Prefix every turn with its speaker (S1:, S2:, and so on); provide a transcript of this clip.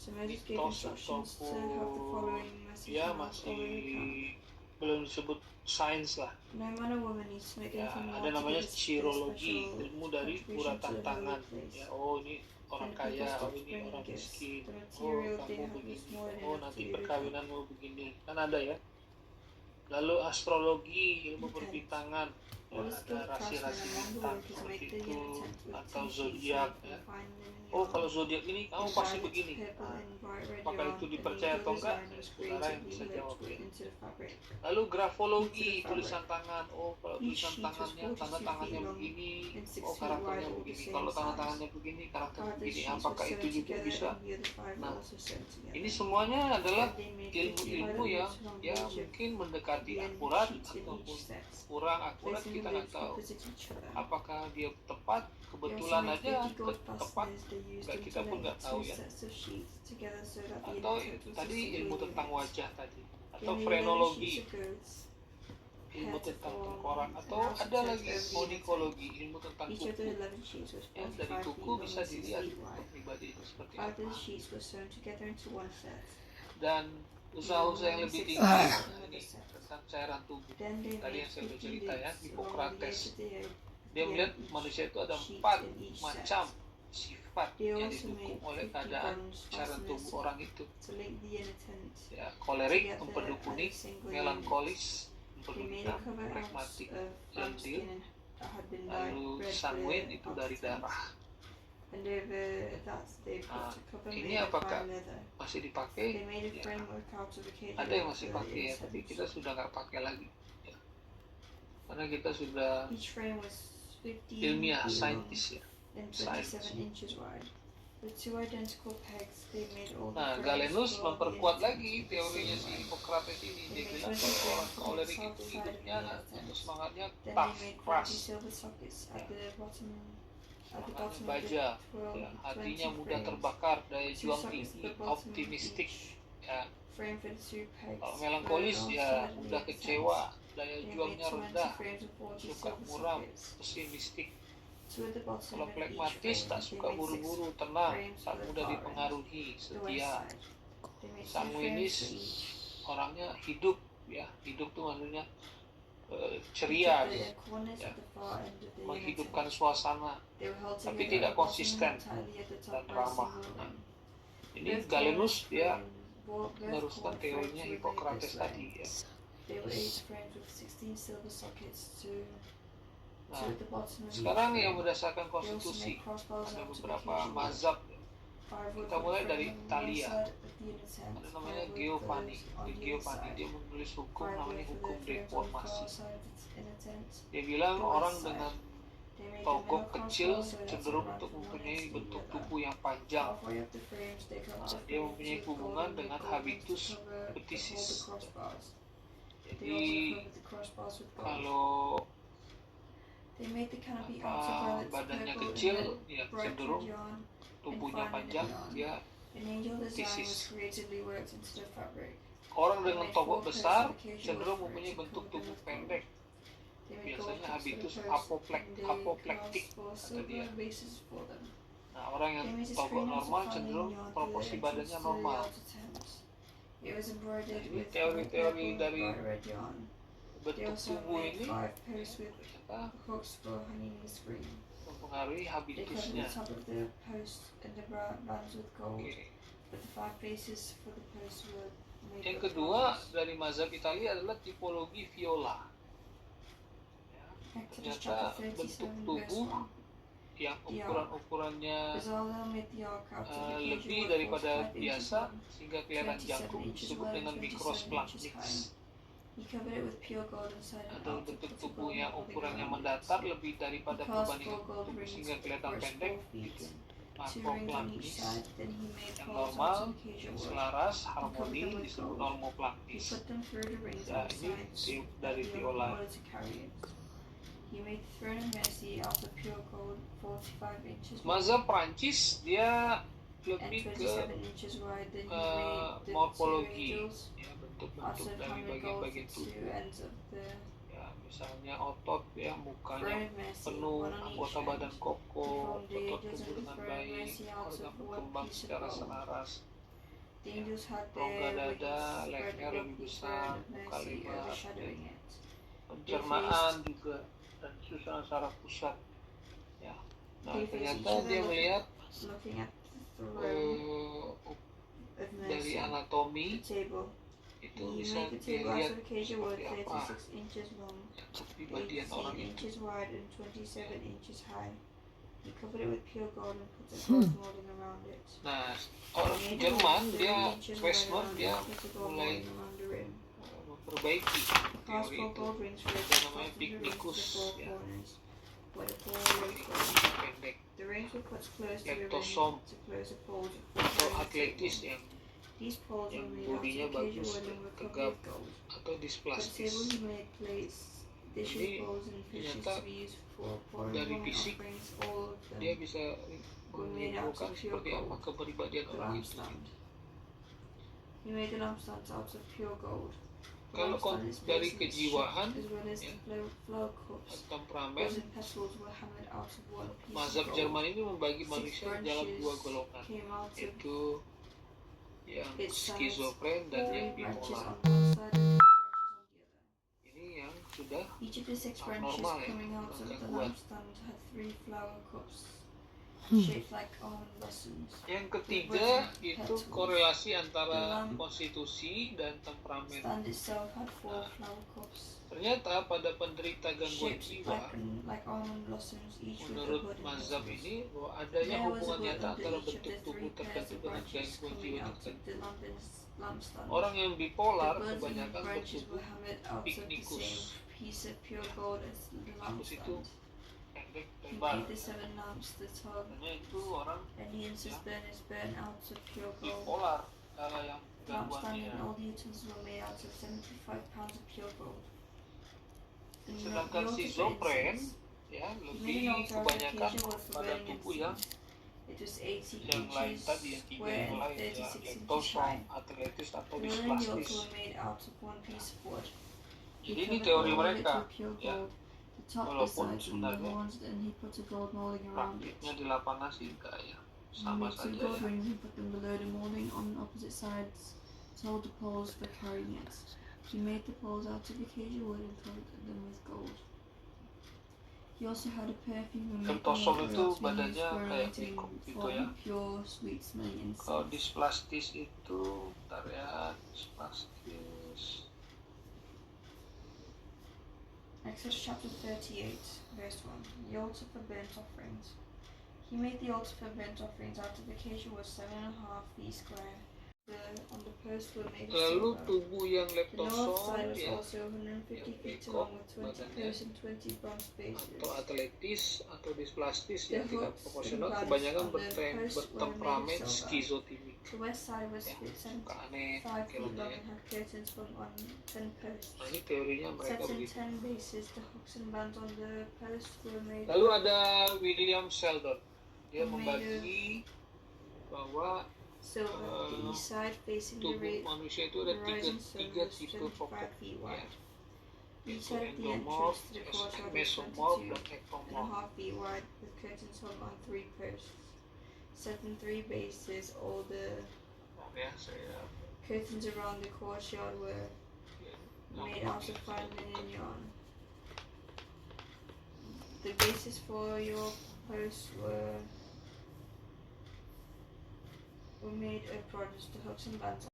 S1: mitos ataupun ya masih belum disebut sains lah. Ya, ada namanya chirologi, ilmu dari uratan tangan. Ya, oh ini orang kaya, oh ini orang miskin, oh kamu begini, oh nanti perkawinanmu begini, kan ada ya. Lalu astrologi, ilmu perbintangan, ya, ada rasi-rasi bintang seperti itu, atau zodiak ya. Oh kalau zodiak ini kamu pasti begini. Nah, apakah itu dipercaya atau enggak? Saudara yang bisa jawab ya. Lalu grafologi, tulisan tangan. Oh kalau tulisan tangannya, tanda tangannya begini, oh karakternya begini. Kalau tanda tangannya begini, karakternya begini. Apakah itu juga bisa? Nah, ini semuanya adalah ilmu-ilmu yang ya mungkin mendekati akurat ataupun kurang akurat, kita nggak tahu. Apakah dia tepat? Kebetulan aja tepat, nggak, kita pun nggak tahu ya. Atau tadi ilmu tentang wajah tadi, atau frenologi, ilmu tentang tengkorak, atau ada lagi onikologi, ilmu tentang kuku. Ya, dari kuku bisa dilihat pribadi itu seperti apa. Dan usaha-usaha yang lebih tinggi ini tentang cairan tubuh. Tadi yang saya sudah cerita ya, Hippocrates. Dia melihat manusia itu ada 4 macam sifat yang didukung oleh keadaan cairan tubuh orang itu. Ya, kolerik, empedu kuning, melankolis, empedu hitam, flegmatik, lentil, lalu sanguin itu dari darah. Nah, ini apakah masih dipakai? Ya, ada yang masih pakai ya, tapi kita sudah nggak pakai lagi. Ya. Karena kita sudah ilmiah, saintis ya. Sains. Nah, Galenus memperkuat lagi teorinya si Hippocrates ini. Dia bilang kalau orang kolerik itu hidupnya atau semangatnya tough, keras. Semangatnya baja, ya, hatinya mudah terbakar, daya juang tinggi, optimistik. Ya. Kalau melankolis ya mudah kecewa, daya juangnya rendah, suka muram, pesimistik. Kalau flegmatis tak suka buru-buru, tenang, tak mudah dipengaruhi, setia. Sanguinis orangnya hidup ya, hidup tuh maksudnya ceria ya, menghidupkan suasana, tapi tidak konsisten dan ramah. Nah, ini Galenus dia meneruskan teorinya Hippocrates tadi ya. Nah, sekarang yang berdasarkan konstitusi ada beberapa mazhab. Kita mulai dari Italia. Ada namanya Giovanni. Giovanni dia menulis hukum namanya hukum reformasi. Dia bilang orang dengan togok kecil cenderung untuk mempunyai bentuk tubuh yang panjang. Nah, dia mempunyai hubungan dengan habitus petisis. Jadi kalau badannya kecil, ya cenderung tubuhnya panjang, dia petisis. Orang dengan togok besar cenderung mempunyai bentuk tubuh pendek. Biasanya habitus apoplektik kata dia. Nah, orang yang togok normal cenderung proporsi badannya normal. Nah, ini teori-teori dari bentuk tubuh ini mempengaruhi habitusnya. Okay. Yang kedua dari mazhab Italia adalah tipologi viola. Ternyata bentuk tubuh yang ukuran-ukurannya lebih daripada biasa sehingga kelihatan jangkung disebut dengan microsplanchnics. Atau bentuk tubuh yang ukurannya mendatar lebih daripada perbandingan tubuh sehingga kelihatan pendek itu macroplanchnics. Yang normal, yang selaras, harmoni disebut normoplanchnics. Ya, ini dari viola. Mazhab Prancis dia lebih ke morfologi, ya, bentuk-bentuk dari bagian-bagian tubuh. Ya, misalnya otot ya, mukanya
S2: Very messy,
S1: penuh,
S2: one on each
S1: anggota
S2: end.
S1: badan kokoh,
S2: The
S1: otot
S2: foundations
S1: tumbuh
S2: and
S1: dengan
S2: very
S1: baik,
S2: messy outs
S1: organ
S2: of one
S1: berkembang
S2: piece of
S1: secara
S2: gold.
S1: selaras.
S2: The angels had
S1: Rongga
S2: their wings
S1: dada,
S2: spread
S1: leher
S2: above
S1: lebih
S2: the
S1: besar,
S2: throne of
S1: muka
S2: mercy,
S1: lebar,
S2: overshadowing it.
S1: pencernaan juga, dan susunan saraf pusat. Ya, nah
S2: They face
S1: ternyata
S2: each other
S1: dia melihat
S2: looking at the throne of
S1: dari
S2: mercy,
S1: anatomi
S2: the table.
S1: itu
S2: He
S1: bisa
S2: made the table out
S1: dilihat
S2: of acacia wood,
S1: seperti apa
S2: 36 inches long,
S1: kepribadian
S2: 18
S1: orang itu.
S2: inches wide, and 27 inches high. He covered it with pure gold and put a gold molding around it.
S1: Nah, orang
S2: He made
S1: Jerman
S2: a
S1: dia
S2: 30 inches wide
S1: Weismann
S2: around
S1: dia
S2: it, put a gold
S1: mulai
S2: molding around the rim.
S1: memperbaiki
S2: Cast
S1: teori
S2: 4
S1: itu.
S2: gold rings for it,
S1: Ada namanya
S2: fastened the rings to the
S1: Picnicus
S2: four
S1: ya,
S2: corners, where the four rings
S1: ini
S2: were.
S1: pendek,
S2: The rings were put close to the rim
S1: leptosom
S2: to close the poles of
S1: atau
S2: the
S1: atletis
S2: table.
S1: yang
S2: These poles were made out
S1: bodinya
S2: of acacia
S1: bagus,
S2: wood and were covered
S1: tegap,
S2: with gold.
S1: atau
S2: For the table
S1: displastis.
S2: he made plates, dishes,
S1: Jadi
S2: bowls, and fishes
S1: ternyata
S2: to be used for pouring
S1: dari
S2: wine
S1: fisik
S2: offerings. All of
S1: dia
S2: them
S1: bisa
S2: were made out
S1: menyimpulkan
S2: of pure
S1: seperti apa
S2: gold.
S1: kepribadian
S2: The
S1: orang itu.
S2: lampstand. He made the lampstands out of pure gold. The
S1: Kalau
S2: lampstand is
S1: dari
S2: placed in its
S1: kejiwaan
S2: shape, as well as
S1: ya,
S2: the flower cups.
S1: temperamen,
S2: Those and petals were hammered out of one piece
S1: mazhab
S2: of gold.
S1: Jerman ini membagi
S2: 6
S1: manusia dalam dua
S2: branches
S1: golongan,
S2: came out of
S1: yaitu yang
S2: its sides,
S1: skizofren dan yang
S2: 3 branches
S1: bipolar.
S2: on one side and 3 branches on the other.
S1: Ini yang sudah
S2: Each of the 6 branches
S1: abnormal ya,
S2: coming out of the
S1: gangguan.
S2: lampstand had 3 flower cups, shaped like almond blossoms.
S1: Yang ketiga itu korelasi antara konstitusi dan temperamen.
S2: The stand itself had 4 flower cups,
S1: Ternyata pada penderita gangguan
S2: shaped
S1: jiwa,
S2: like almond blossoms, each with a
S1: menurut
S2: hood and
S1: mazhab
S2: petals.
S1: ini bahwa adanya
S2: There was a
S1: hubungan
S2: hood
S1: nyata
S2: under
S1: antara
S2: each of
S1: bentuk
S2: the 3
S1: tubuh
S2: pairs
S1: tertentu
S2: of
S1: dengan
S2: branches
S1: gangguan
S2: coming
S1: jiwa
S2: out of
S1: tertentu.
S2: the lampstand.
S1: Orang yang
S2: The
S1: bipolar
S2: buds and
S1: kebanyakan
S2: branches were
S1: bertubuh
S2: hammered out of the same
S1: picnicus,
S2: piece of pure gold as the
S1: Picnicus itu
S2: lampstand.
S1: pendek
S2: He
S1: lebar.
S2: made the 7 lamps, the tub,
S1: Makanya itu orang
S2: and the incense burners burn out of pure gold.
S1: bipolar kalau yang
S2: Lampstand and
S1: gangguannya.
S2: all the utensils were made out of 75 pounds of pure gold.
S1: Sedangkan schizophren ya lebih kebanyakan pada tubuh yang
S2: It was 80
S1: yang lain
S2: inches
S1: tadi, yang tiga
S2: square
S1: yang
S2: and
S1: lain ya,
S2: 36 inches
S1: leptosom,
S2: high.
S1: atletis atau
S2: The rolling yolks
S1: displastis.
S2: were made out of one piece of wood. He
S1: Jadi ini
S2: covered
S1: teori
S2: all of it
S1: mereka
S2: with pure
S1: ya,
S2: gold. The top, the
S1: walaupun
S2: sides, and the
S1: sebenarnya
S2: horns, and he put a gold molding around it.
S1: praktiknya di lapangan sih enggak ya,
S2: He
S1: sama
S2: made 2
S1: saja
S2: gold
S1: ya.
S2: rings and put them below the molding on opposite sides to hold the poles for carrying it. He made the poles out of acacia wood and covered them with gold. He also had a perfume and
S1: Leptosom itu badannya kayak mikro gitu ya.
S2: pure, sweet-smelling
S1: Kalau
S2: incense.
S1: displastis itu, bentar ya, displastis.
S2: Exodus chapter 38, verse 1. The altar for burnt offerings. He made the altar for burnt offerings out of acacia wood 7.5 feet square. On the posts were made of
S1: Lalu
S2: silver.
S1: tubuh yang
S2: The north
S1: leptosom
S2: side was
S1: ya,
S2: also 150 feet
S1: Jacob
S2: long with 20
S1: badannya,
S2: posts and 20 bronze bases.
S1: atau atletis atau displastis
S2: The
S1: yang tidak
S2: hooks
S1: proporsional
S2: and
S1: kebanyakan
S2: bars on the posts were
S1: bertemperamen
S2: made of silver.
S1: skizotimik
S2: The west side was
S1: ya, suka
S2: 75
S1: aneh
S2: feet
S1: filmnya
S2: long
S1: ya.
S2: and had curtains hung on 10 posts.
S1: Nah ini teorinya mereka
S2: Set in
S1: begitu.
S2: 10 bases, the hooks and bands on the posts were made
S1: Lalu ada William Sheldon, dia
S2: Made
S1: membagi bahwa
S2: silver. The east side facing the
S1: tubuh manusia itu ada
S2: horizon
S1: tiga
S2: was
S1: tipe
S2: 25
S1: pokok
S2: feet
S1: ya,
S2: wide. Each
S1: yaitu
S2: had the
S1: endomorph,
S2: entrance to the courtyard was
S1: mesomorph, dan
S2: 22 and a
S1: ectomorph.
S2: half feet wide with curtains hung on 3 posts. Set in 3 bases, all the
S1: Oh ya, saya
S2: curtains around the courtyard were made out of fine linen yarn. The bases for your posts were made of bronze, the hooks and bands